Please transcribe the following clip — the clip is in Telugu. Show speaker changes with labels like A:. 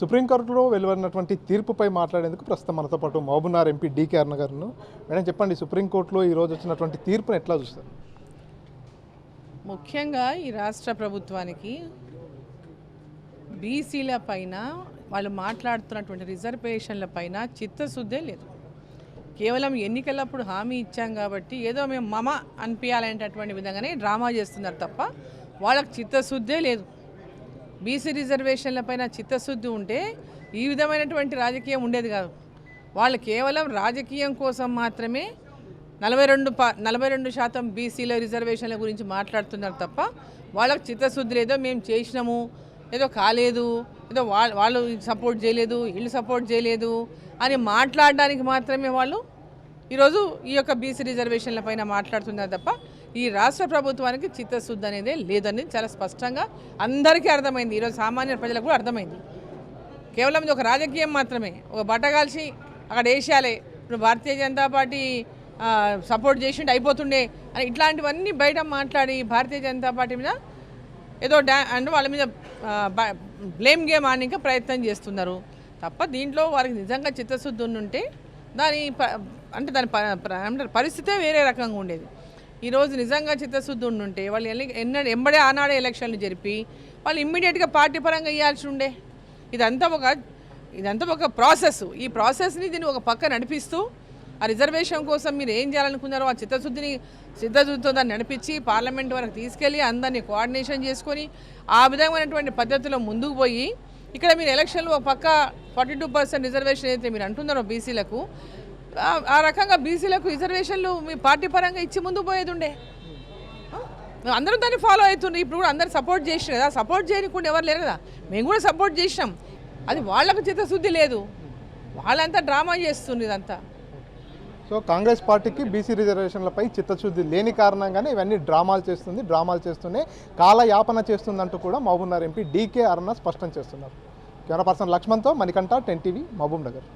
A: సుప్రీంకోర్టులో వెలువడినటువంటి తీర్పుపై మాట్లాడేందుకు ప్రస్తుతం మనతో పాటు మహబూబ్నగర్ ఎంపీ డీకే అరుణ గారు. మేడం చెప్పండి, సుప్రీంకోర్టులో ఈరోజు వచ్చినటువంటి తీర్పును ఎట్లా చూస్తారు?
B: ముఖ్యంగా ఈ రాష్ట్ర ప్రభుత్వానికి బీసీల పైన వాళ్ళు మాట్లాడుతున్నటువంటి రిజర్వేషన్ల పైన చిత్తశుద్ధే లేదు. కేవలం ఎన్నికలప్పుడు హామీ ఇచ్చాం కాబట్టి ఏదో మేము మమ అనిపించాలనేటటువంటి విధంగానే డ్రామా చేస్తున్నారు తప్ప వాళ్ళకి చిత్తశుద్ధే లేదు. బీసీ రిజర్వేషన్ల పైన చిత్తశుద్ధి ఉంటే ఈ విధమైనటువంటి రాజకీయం ఉండేది కాదు. వాళ్ళు కేవలం రాజకీయం కోసం మాత్రమే 42% బీసీల రిజర్వేషన్ల గురించి మాట్లాడుతున్నారు తప్ప వాళ్ళకి చిత్తశుద్ధి లేదో మేము చేసినాము, ఏదో కాలేదు, ఏదో వాళ్ళు సపోర్ట్ చేయలేదు, వీళ్ళు సపోర్ట్ చేయలేదు అని మాట్లాడడానికి మాత్రమే వాళ్ళు ఈరోజు ఈ యొక్క బీసీ రిజర్వేషన్ల పైన మాట్లాడుతున్నారు తప్ప ఈ రాష్ట్ర ప్రభుత్వానికి చిత్తశుద్ధి అనేది లేదని చాలా స్పష్టంగా అందరికీ అర్థమైంది. ఈరోజు సామాన్య ప్రజలకు కూడా అర్థమైంది. కేవలం ఇది ఒక రాజకీయం మాత్రమే, ఒక బట్టగాల్చి అక్కడ వేసేయాలి, ఇప్పుడు భారతీయ జనతా పార్టీ సపోర్ట్ చేసిండి అయిపోతుండే అని ఇట్లాంటివన్నీ బయట మాట్లాడి భారతీయ జనతా పార్టీ మీద ఏదో అంటే వాళ్ళ మీద బ్లేమ్ గేమ్ ఆడడానికి ప్రయత్నం చేస్తున్నారు తప్ప దీంట్లో వారికి నిజంగా చిత్తశుద్ధి ఉంటే దాని పరిస్థితే వేరే రకంగా ఉండేది. ఈరోజు నిజంగా చిత్తశుద్ధి ఉండుంటే వాళ్ళు ఎంబడే ఆనాడే ఎలక్షన్లు జరిపి వాళ్ళు ఇమ్మీడియట్గా పార్టీ పరంగా ఇవ్వాల్సి ఉండే. ఇదంతా ఒక ప్రాసెస్. ఈ ప్రాసెస్ని దీన్ని ఒక పక్క నడిపిస్తూ ఆ రిజర్వేషన్ కోసం మీరు ఏం చేయాలనుకున్నారో ఆ చిత్తశుద్ధితో దాన్ని నడిపించి పార్లమెంట్ వరకు తీసుకెళ్ళి అందరినీ కోఆర్డినేషన్ చేసుకొని ఆ విధమైనటువంటి పద్ధతిలో ముందుకు పోయి ఇక్కడ మీరు ఎలక్షన్లో ఒక పక్క 42% రిజర్వేషన్ అయితే మీరు అంటున్నారో బీసీలకు, ఆ రకంగా బీసీలకు రిజర్వేషన్లు మీ పార్టీ పరంగా ఇచ్చి ముందుకు పోయేది ఉండే. అందరూ దాన్ని ఫాలో అవుతుండ్రు. ఇప్పుడు కూడా అందరు సపోర్ట్ చేసినారు కదా, సపోర్ట్ చేయకుండా ఎవరు లేరు కదా, మేము కూడా సపోర్ట్ చేసినాం. అది వాళ్ళకు చిత్తశుద్ధి లేదు, వాళ్ళంతా డ్రామా చేస్తుంది ఇదంతా.
A: సో కాంగ్రెస్ పార్టీకి బీసీ రిజర్వేషన్లపై చిత్తశుద్ధి లేని కారణంగానే ఇవన్నీ డ్రామాలు చేస్తూనే కాలయాపన చేస్తుందంటూ కూడా మహబూబ్నగర్ ఎంపీ డీకే అరుణ స్పష్టం చేస్తున్నారు. కెమెరా పర్సన్ లక్ష్మణ్తో మణికంఠ, 10 టీవీ, మహబూబ్నగర్.